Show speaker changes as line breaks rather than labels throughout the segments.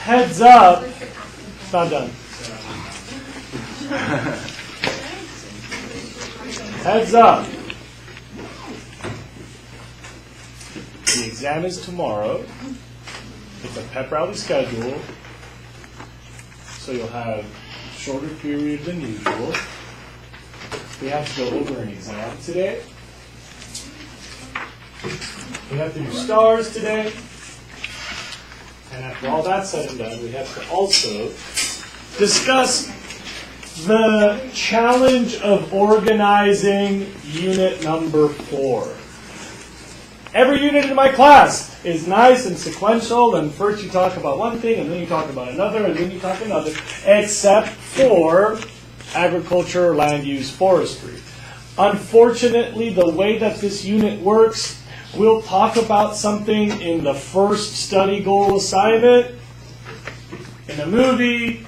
Heads up. It's not done. Heads up. The exam is tomorrow. It's a pep rally schedule. So you'll have a shorter period than usual. We have to go over an exam today. We have to do stars today. And after all that's said and done, we have to also discuss the challenge of organizing unit number 4. Every unit in my class is nice and sequential, and first you talk about one thing, and then you talk about another, and then you talk another, except for agriculture, land use, forestry. Unfortunately, the way that this unit works, we'll talk about something in the first study goal assignment, in a movie,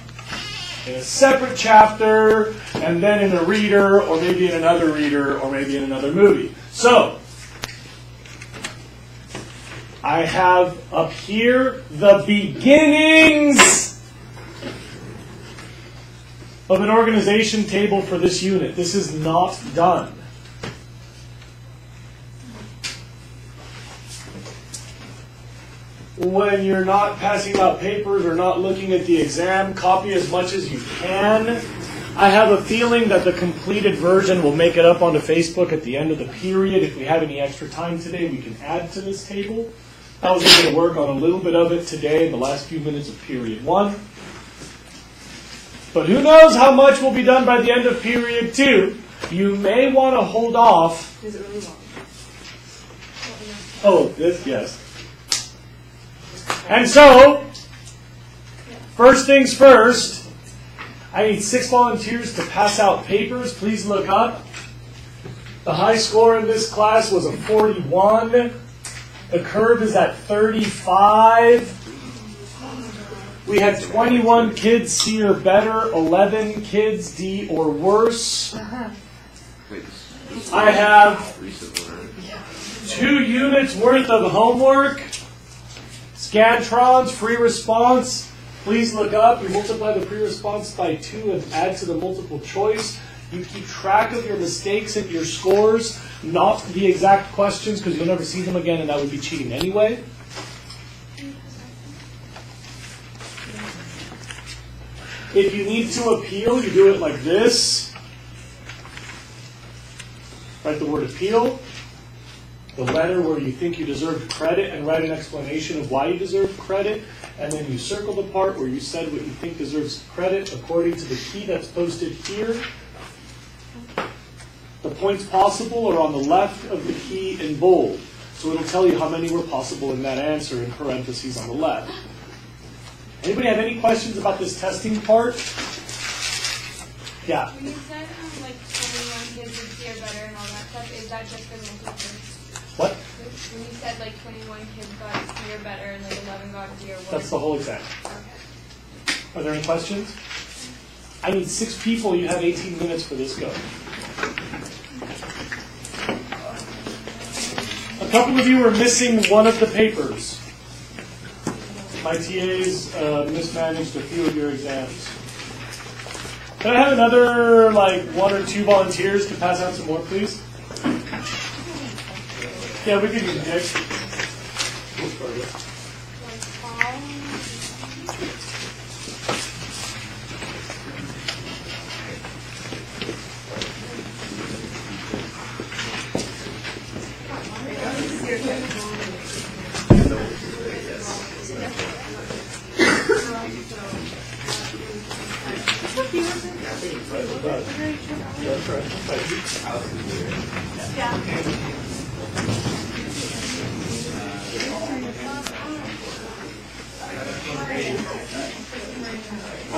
in a separate chapter, and then in a reader, or maybe in another reader, or maybe in another movie. So, I have up here the beginnings of an organization table for this unit. This is not done. When you're not passing out papers or not looking at the exam, copy as much as you can. I have a feeling that the completed version will make it up onto Facebook at the end of the period. If we have any extra time today, we can add to this table. I was going to work on a little bit of it today in the last few minutes of period 1. But who knows how much will be done by the end of period 2. You may want to hold off.
Is it really long?
Oh, this, yes. And so, first things first, I need 6 volunteers to pass out papers. Please look up. The high score in this class was a 41. The curve is at 35. We had 21 kids C or better, 11 kids D or worse. I have 2 units worth of homework. Scantrons, free response. Please look up. You multiply the free response by 2 and add to the multiple choice. You keep track of your mistakes and your scores, not the exact questions, because you'll never see them again, and that would be cheating anyway. If you need to appeal, you do it like this. Write the word appeal, the letter where you think you deserve credit, and write an explanation of why you deserve credit, and then you circle the part where you said what you think deserves credit according to the key that's posted here. The points possible are on the left of the key in bold. So it'll tell you how many were possible in that answer in parentheses on the left. Anybody have any questions about this testing part? Yeah.
When you said like 21 kids would see or better and all that stuff, is that just for multiple choice?
What?
When you said like 21 kids got C or better and like 11 got D or worse?
That's the whole exam.
Okay.
Are there any questions? I need 6 people. You have 18 minutes for this. Go. A couple of you are missing one of the papers. My TAs mismanaged a few of your exams. Can I have another, like, 1 or 2 volunteers to pass out some more, please? Yeah, we can do next.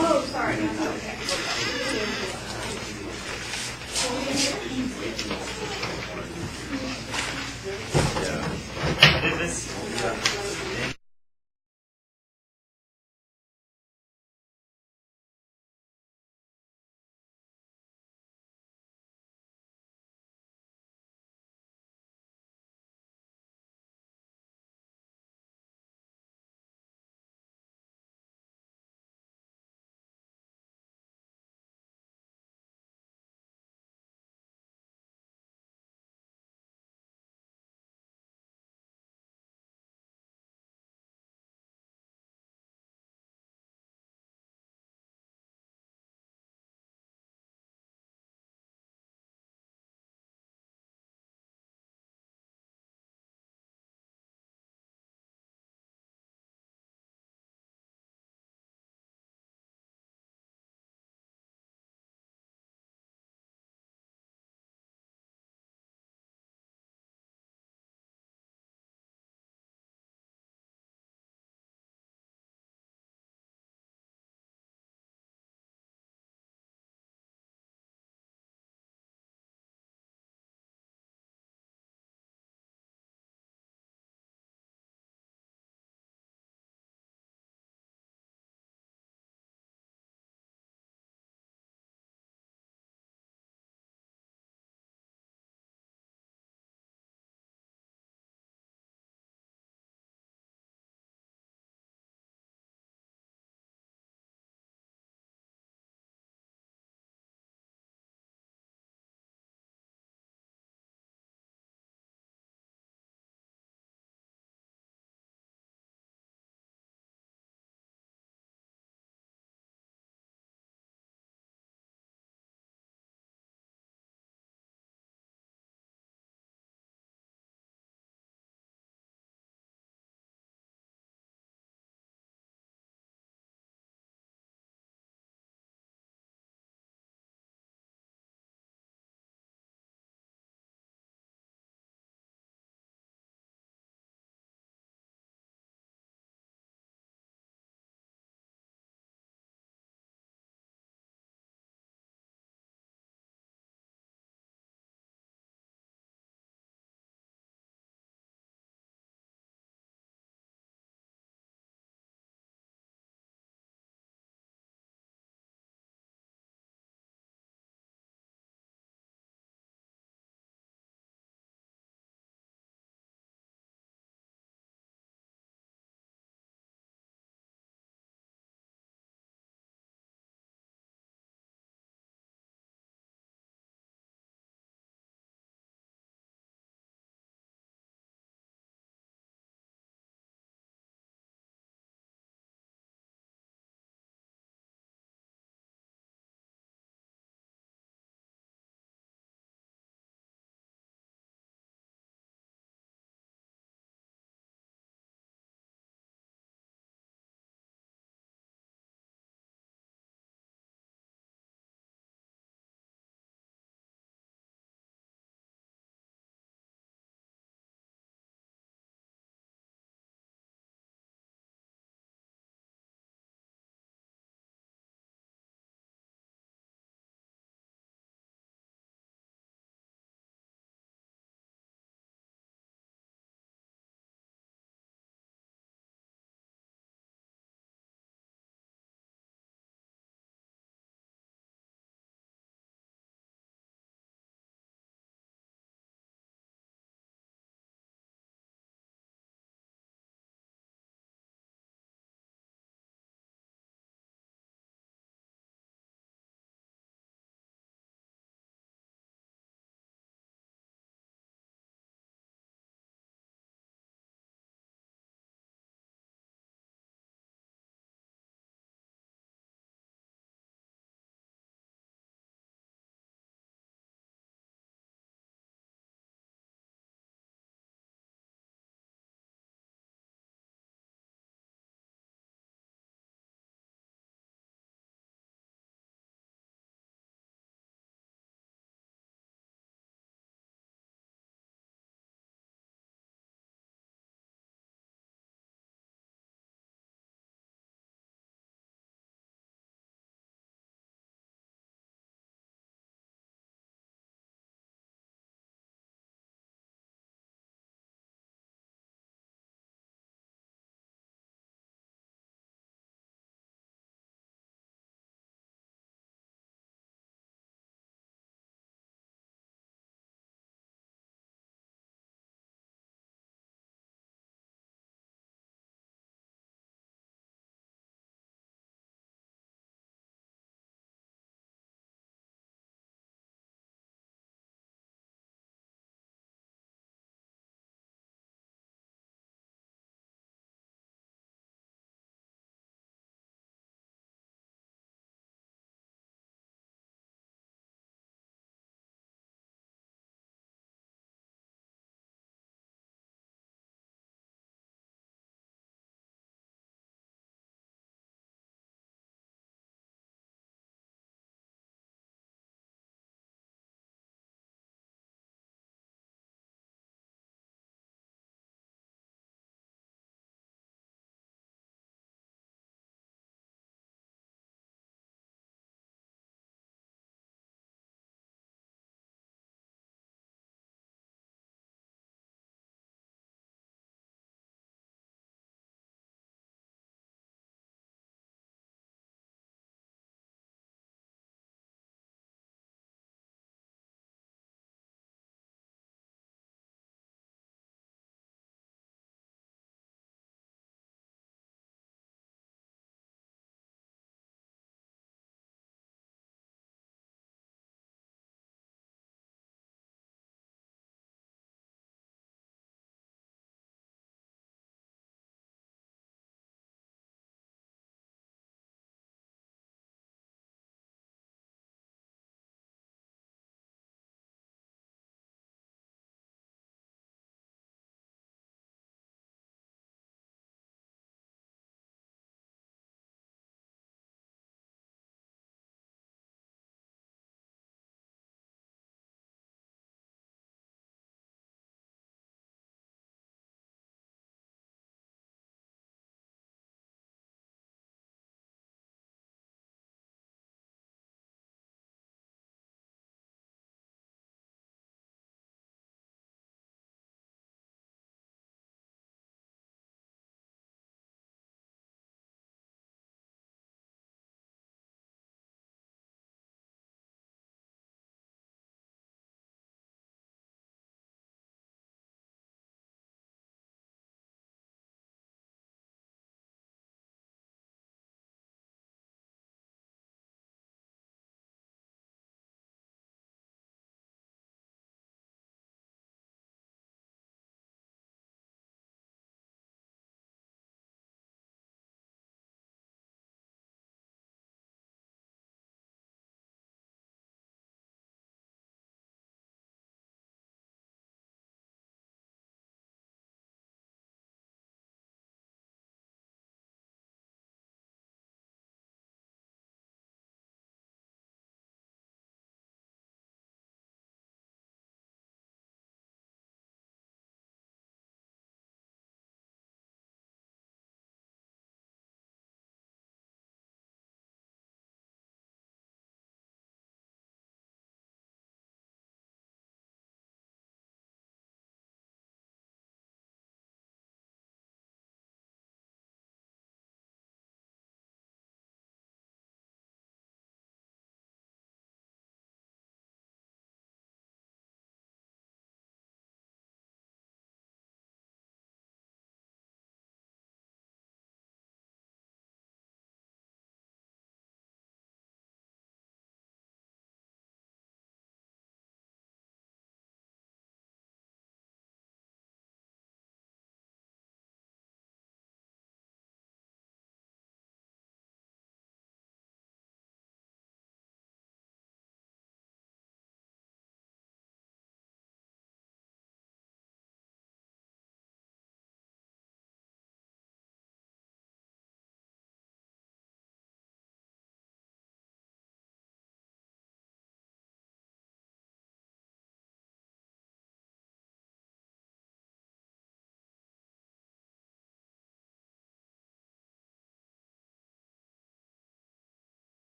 Oh, sorry.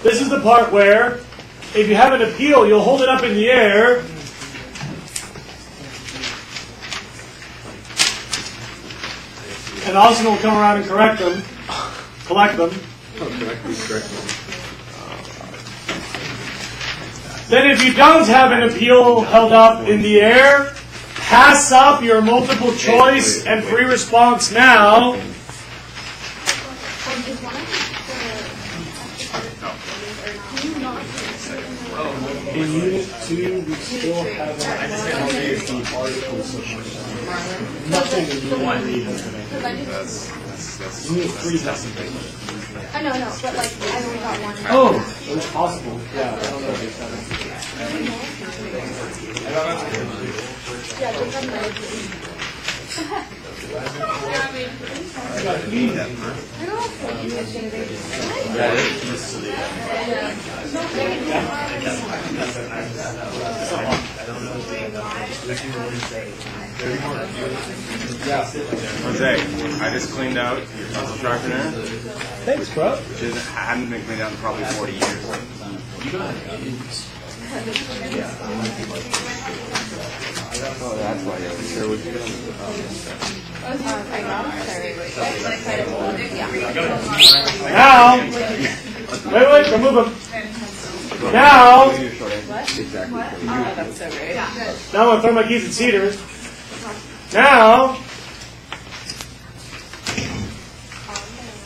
This is the part where, if you have an appeal, you'll hold it up in the air. And Austin will come around and collect them. Then if you don't have an appeal held up in the air, pass up your multiple choice and free response now. In Unit 2, we still have the articles of nothing in Unit 3 has been included. Unit 3 hasn't been included.
I know, but like, I only got one.
Oh, it's possible. Yeah, I don't know if it's
Yeah, just on the
Jose, I just cleaned out your pencil sharpener.
Thanks, bro.
Which hadn't been cleaned out in probably 40 years. Oh, that's why you're sure what you're
Now, wait, remove him. Now,
exactly.
Oh, that's so great.
now I'm going to throw my keys at Cedar. Now,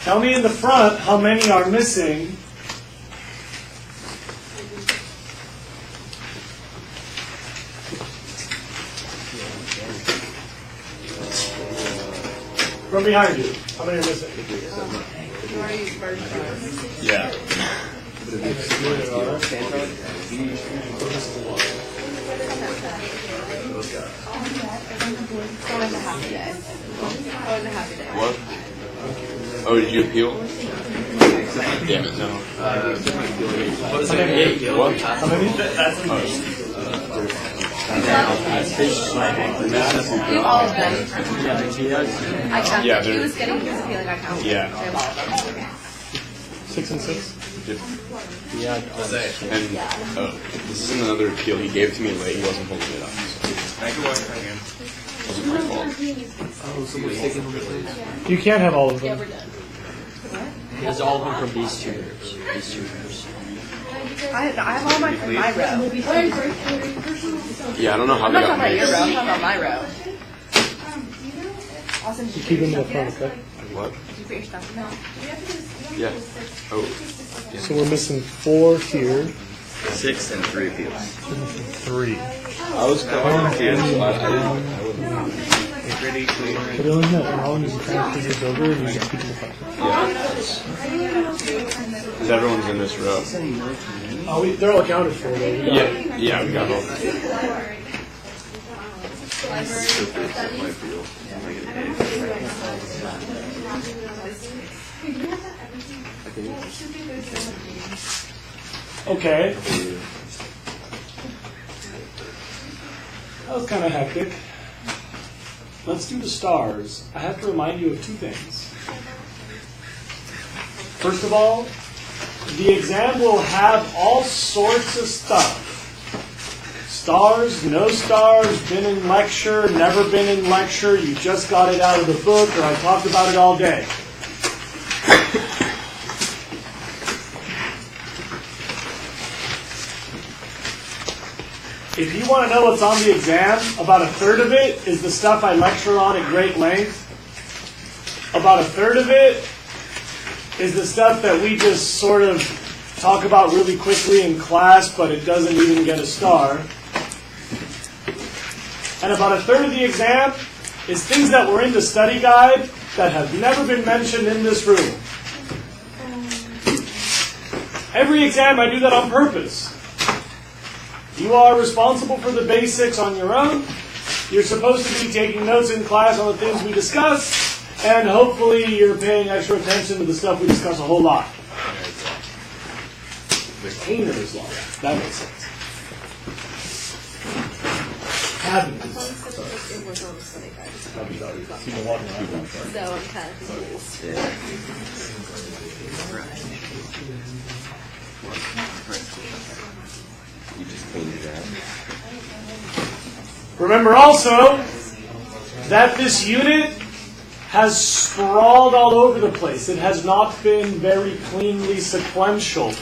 tell me in the front how many are missing. From behind you, how many are missing?
Yeah. What? Oh, did you appeal? Damn it, no. What?
How many?
All of them. I counted.
Yeah,
He was getting his appealing. I counted.
Yeah.
6 and 6.
And this is another appeal. He gave it to me late. He wasn't holding it up. So. I can wash my hands. Wasn't my fault.
Oh, someone's taking them, please.
You can't have all of them.
He has all of them from these two groups. These two groups.
I have all mine from my row.
Yeah, I don't know how
I'm
they
not
got
talking about your row. I'm
mixed.
talking about my row. Austin, did you
Keep them in the
put your
front,
stuff
okay?
What?
yet? Did you put your stuff in?
Yeah. Oh.
So we're missing 4 here.
6 and 3 appeals.
3.
I was confused. I wouldn't. Pretty clean.
Put it on that, and all you can transfer this over, and you just keep it in the front.
Yeah. Because everyone's in this row.
Oh, they're all accounted for, though.
Yeah, we got all.
Okay. That was kind of hectic. Let's do the stars. I have to remind you of 2 things. First of all, the exam will have all sorts of stuff. Stars, no stars, been in lecture, never been in lecture, you just got it out of the book, or I talked about it all day. If you want to know what's on the exam, about 1/3 of it is the stuff I lecture on at great length. About 1/3 of it is the stuff that we just sort of talk about really quickly in class, but it doesn't even get a star. And about 1/3 of the exam is things that were in the study guide that have never been mentioned in this room. Every exam I do that on purpose. You are responsible for the basics on your own. You're supposed to be taking notes in class on the things we discuss, and hopefully you're paying extra attention to the stuff we discuss a whole lot. Retainers law. That makes sense. Cabinets.
So I'm kind of confused.
You just cleaned it out.
Remember also that this unit has sprawled all over the place. It has not been very cleanly sequential.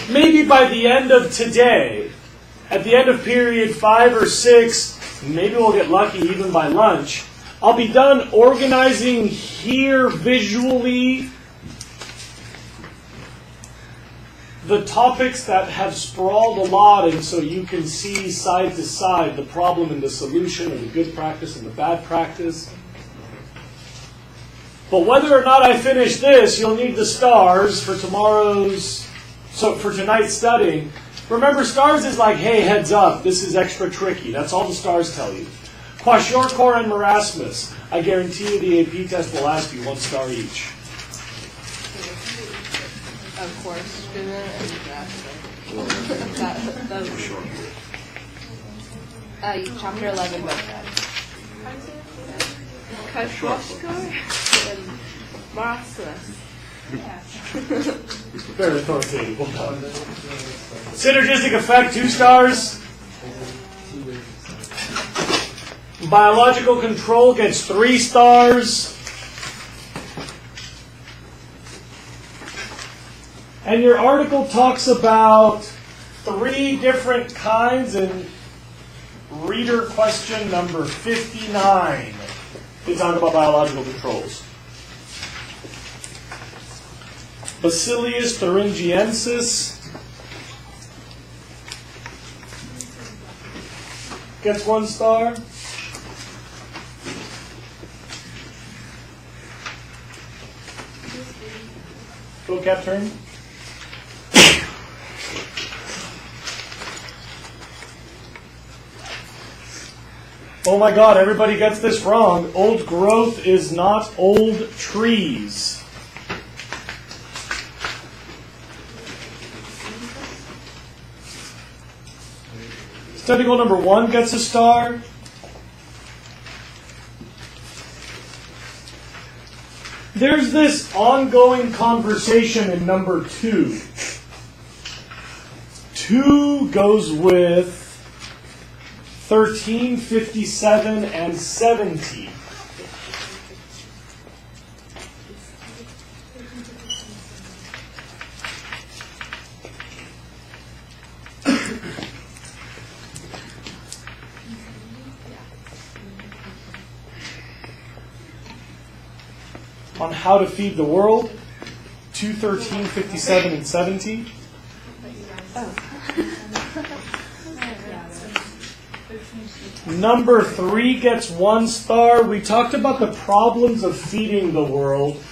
Maybe by the end of today, at the end of period 5 or 6, maybe we'll get lucky even by lunch, I'll be done organizing here visually the topics that have sprawled a lot, and so you can see side to side the problem and the solution, or the good practice and the bad practice. But whether or not I finish this, you'll need the stars for for tonight's studying. Remember, stars is like, hey, heads up, this is extra tricky. That's all the stars tell you. Kwashiorkor and Marasmus, I guarantee you the AP test will ask you 1 star each.
Of course, student and chapter 11 both that. Kwashiorkor and Marasmus.
Very authoritative. Well done. Synergistic effect, 2 stars. Biological control gets 3 stars. And your article talks about 3 different kinds in reader question number 59. They talk about biological controls. Bacillus thuringiensis gets 1 star. Vocab turn. Oh my God, everybody gets this wrong. Old growth is not old trees. Study goal number 1 gets a star. There's this ongoing conversation in number 2. 2 goes with 13, 57, and 70. On how to feed the world, 2, 13, 57, and 70. Number 3 gets 1 star. We talked about the problems of feeding the world.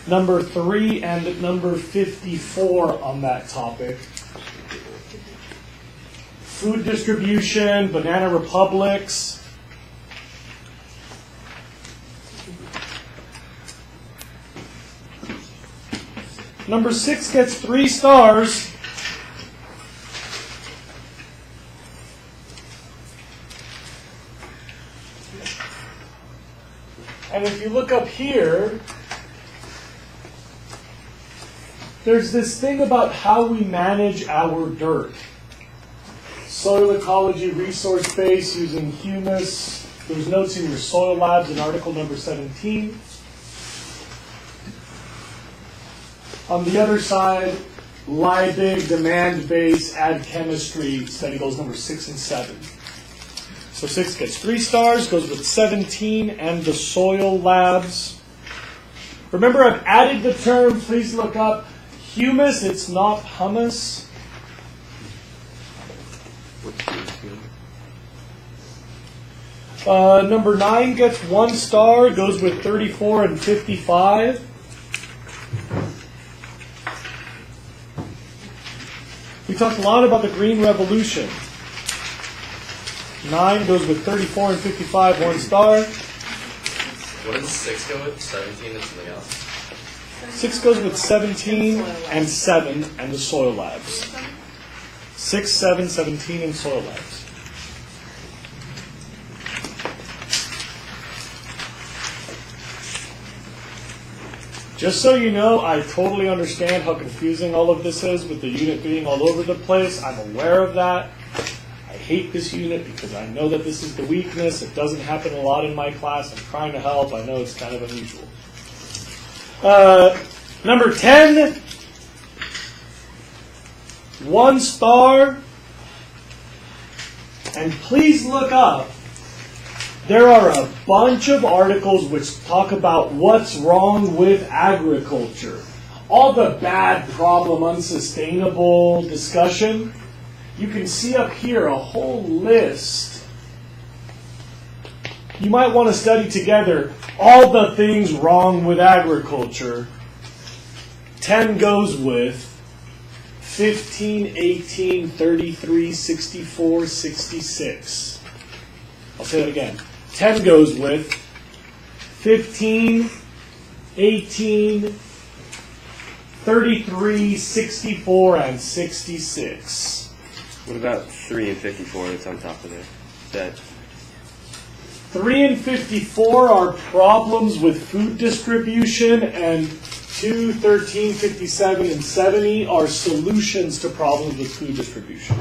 Number 3 and number 54 on that topic. Food distribution, banana republics. Number 6 gets 3 stars. And if you look up here, there's this thing about how we manage our dirt. Soil ecology resource base using humus. There's notes in your soil labs in article number 17. On the other side, Liebig, demand base, add chemistry, study goals number 6 and 7. So 6 gets 3 stars, goes with 17 and the soil labs. Remember, I've added the term, please look up humus, it's not hummus. Number 9 gets 1 star, goes with 34 and 55. We talked a lot about the Green Revolution. 9 goes with 34 and 55, 1 star.
What does 6 go with? 17 and something else?
6 goes with 17 and 7 and the soil labs. 6, 7, 17 and soil labs. Just so you know, I totally understand how confusing all of this is with the unit being all over the place. I'm aware of that. I hate this unit because I know that this is the weakness. It doesn't happen a lot in my class. I'm trying to help. I know it's kind of unusual. Number 10, 1 star. And please look up. There are a bunch of articles which talk about what's wrong with agriculture. All the bad, problem, unsustainable discussion. You can see up here a whole list. You might want to study together all the things wrong with agriculture. 10 goes with 15, 18, 33, 64, 66. I'll say that again. 10 goes with 15, 18, 33, 64, and 66.
What about 3 and 54 that's on top of there? That
3 and 54 are problems with food distribution, and 2, 13, 57, and 70 are solutions to problems with food distribution.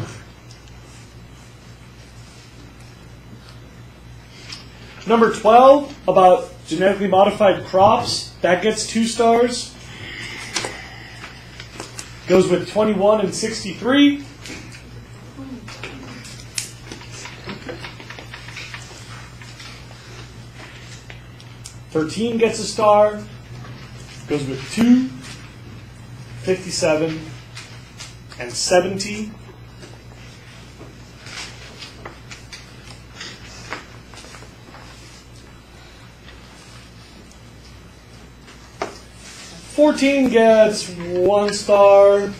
Number 12, about genetically modified crops, that gets 2 stars. Goes with 21 and 63. "13 gets a star. Goes with 2, 57, and 70. "14 gets 1 star.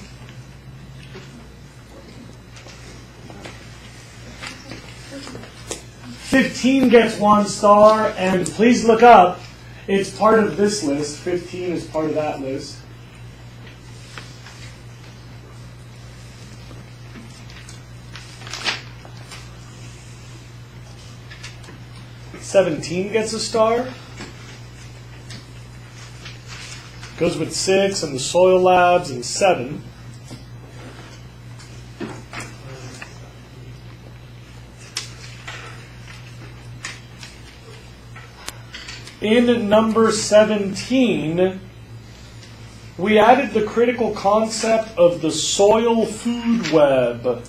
"15 gets 1 star, and please look up. It's part of this list. 15 is part of that list. "17 gets a star. Goes with 6 and the soil labs and 7. In number 17, we added the critical concept of the soil food web.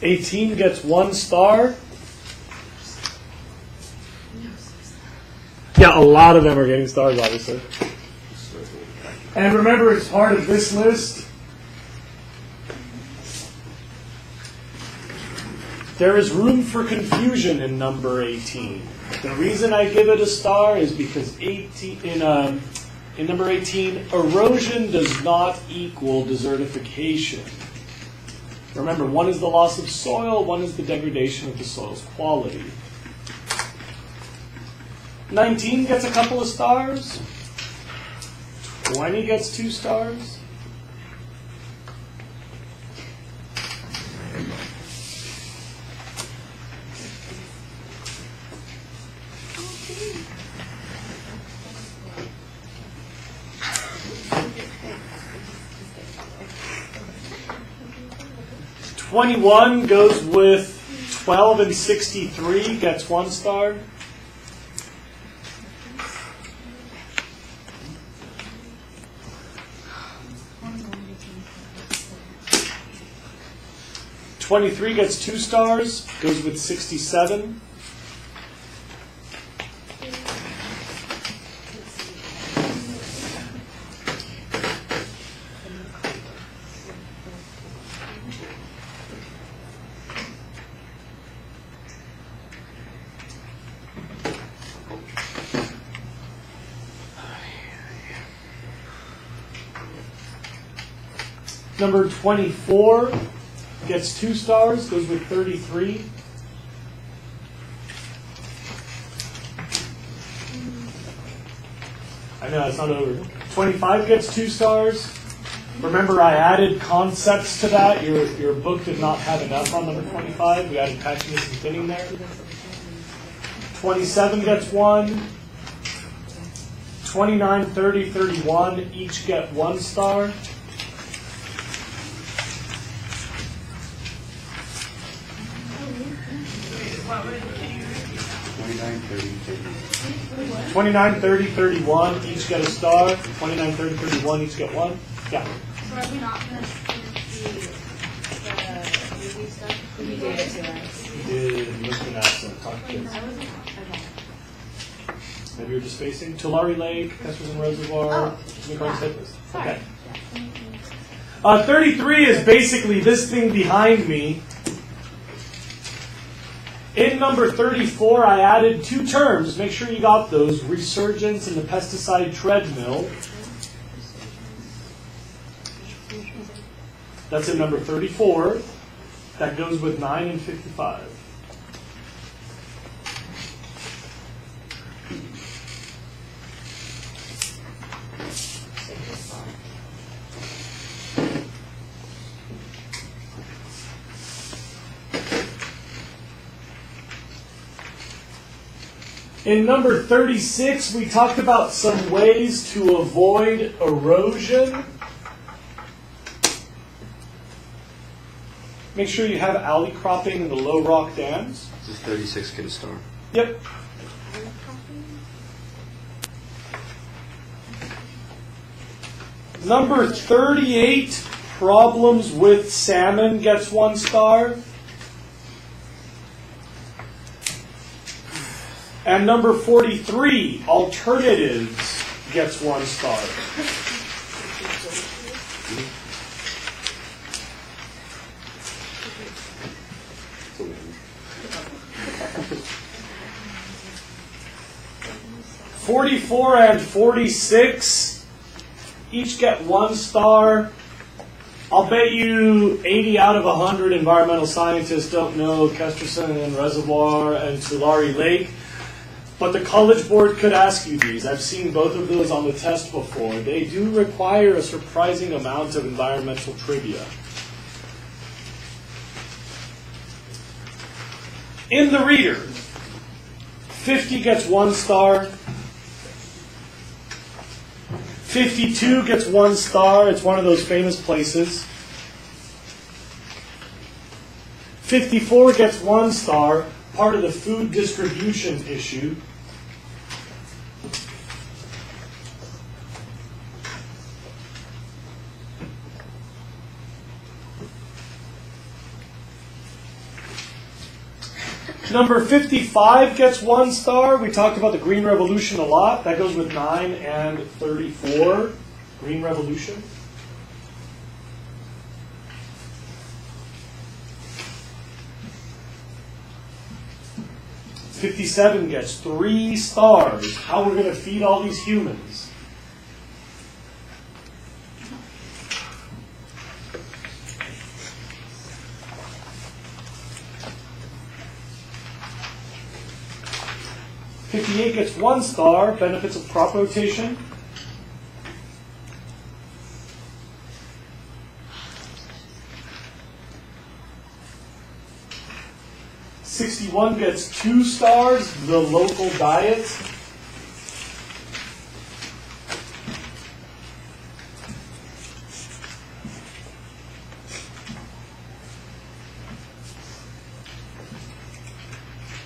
"18 gets 1 star. Yeah, a lot of them are getting stars, obviously. And remember, it's part of this list. There is room for confusion in number 18. The reason I give it a star is because in number 18, erosion does not equal desertification. Remember, one is the loss of soil, one is the degradation of the soil's quality. 19 gets a couple of stars. 20 gets 2 stars. "21 goes with 12 and 63, gets 1 star. "23 gets 2 stars, goes with 67. Number 24 gets 2 stars, goes with 33. I know, it's not over. 25 gets 2 stars, Remember, I added concepts to that. Your book did not have enough on number 25. We added patchiness and thinning there. 27 gets 1. 29, 30, 31 each get 1 star. 29, 30, 31 each get a star. 29, 30, 31 each get 1. Yeah.
So are we not going to finish the movie stuff?
You gave it to us.
We did Lisbon accent. Talk to kids. Maybe you're just facing Tulare Lake, Kesterson Reservoir, Okay. 33 is basically this thing behind me. In number 34, I added 2 terms. Make sure you got those. Resurgence and the pesticide treadmill. That's in number 34. That goes with 9 and 55. In number 36, we talked about some ways to avoid erosion. Make sure you have alley cropping in the low rock dams.
Does 36 get a star?
Yep. Number 38, problems with salmon gets 1 star. And number 43, alternatives, gets 1 star. (44) and 46 each get 1 star. I'll bet you 80 out of 100 environmental scientists don't know Kesterson Reservoir and Tulare Lake. But the College Board could ask you these. I've seen both of those on the test before. They do require a surprising amount of environmental trivia. In the reader, 50 gets 1 star. 52 gets 1 star. It's one of those famous places. 54 gets 1 star, part of the food distribution issue. Number 55 gets 1 star. We talked about the Green Revolution a lot. That goes with 9 and 34. Green Revolution. '57 gets 3 stars. How we're going to feed all these humans. '58 gets 1 star. Benefits of crop rotation. '61 gets 2 stars. The local diet.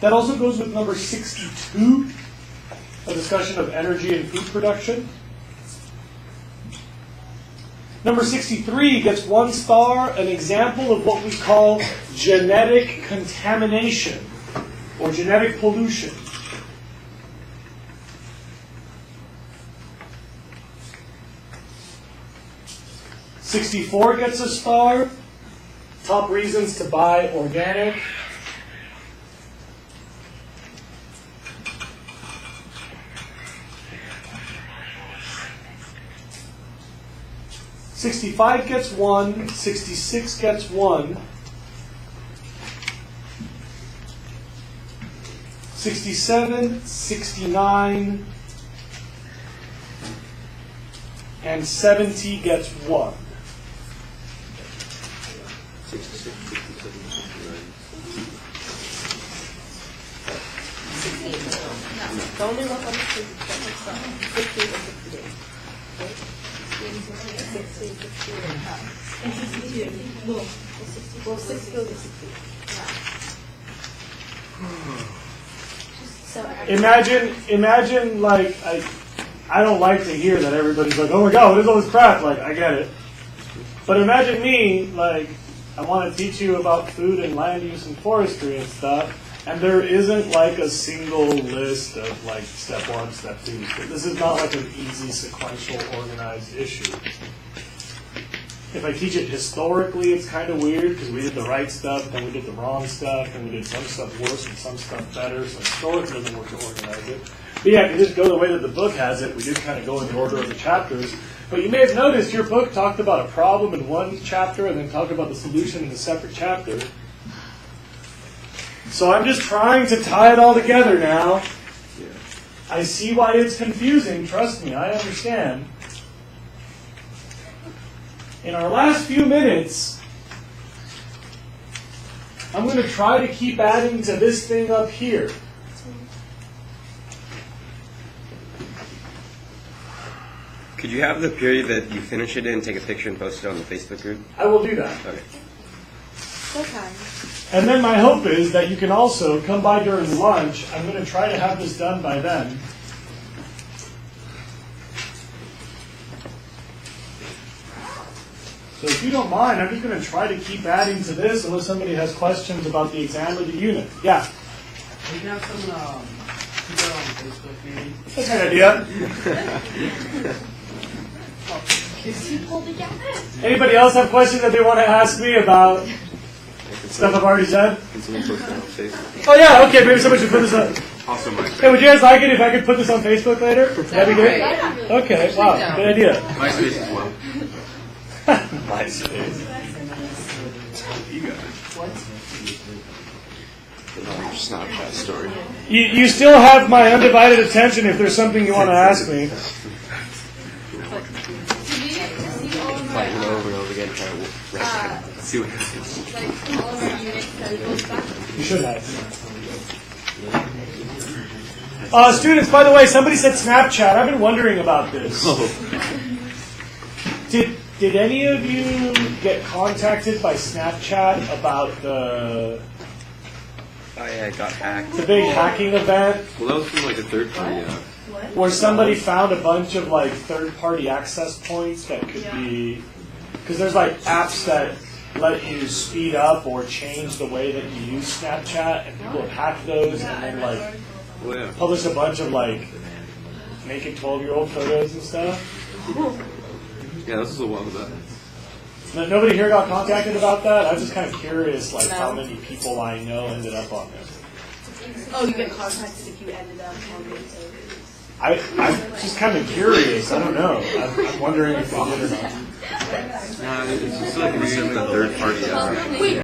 That also goes with number 62, a discussion of energy and food production. Number 63 gets 1 star, an example of what we call genetic contamination or genetic pollution. '64 gets a star. Top reasons to buy organic. '65 gets 1, 66 gets 1, 67, 69, and 70 gets 1.
66, 67, 69.
The only one on the page is 60 and 60 days. Right? 60, 60 and half.
And 62. Well,
Well, 60 goes to 60.
so
Imagine like I don't like to hear that everybody's like, oh my god, what is all this crap? Like, I get it. But imagine me, like, I want to teach you about food and land use and forestry and stuff, and there isn't like a single list of like step 1, step 2. So this is not like an easy sequential organized issue. If I teach it historically, it's kind of weird because we did the right stuff, then we did the wrong stuff, and we did some stuff worse and some stuff better, so historically it doesn't work to organize it. But yeah, if you just go the way that the book has it, we did kind of go in the order of the chapters. But you may have noticed your book talked about a problem in one chapter and then talked about the solution in a separate chapter. So I'm just trying to tie it all together now. I see why it's confusing, trust me, I understand. In our last few minutes, I'm going to try to keep adding to this thing up here.
Could you have the period that you finish it in, take a picture and post it on the Facebook group?
I will do that.
Okay.
Okay.
And then my hope is that you can also come by during lunch. I'm going to try to have this done by then. So if you don't mind, I'm just going to try to keep adding to this unless somebody has questions about the exam or the unit. Yeah?
We can have some people on Facebook maybe.
That's a good idea. Anybody else have questions that they want to ask me about stuff I've already said?
Can someone post it on Facebook?
Oh yeah, okay, maybe somebody should put this up.
Also, my
Hey, would you guys like it if I could put this on Facebook later? That'd be good? Okay, wow, good idea.
MySpace as well.
MySpace.
You got it. Another Snapchat story.
You still have my undivided attention if there's something you want to ask me.
Fighting over and over again, trying to see what happens.
Like all of our units that goes back.
You should have. Students, by the way, somebody said Snapchat. I've been wondering about this. Did any of you get contacted by Snapchat about the
Oh yeah, it got hacked.
big hacking event
Well, that was from like a third party.
where somebody found a bunch of like third-party access points that could be, because there's like apps that let you speed up or change the way that you use Snapchat, and people have hacked those and then like
Well, yeah.
published a bunch of like naked 12-year-old photos and stuff.
Yeah, this was a while back.
Nobody here got contacted about that? I was just kind of curious, like how many people I know ended up on this.
Oh, you get contacted if you ended up on this.
I'm just kind of curious. I don't know. I'm wondering if they did or not.
Nah, it's just like a third party.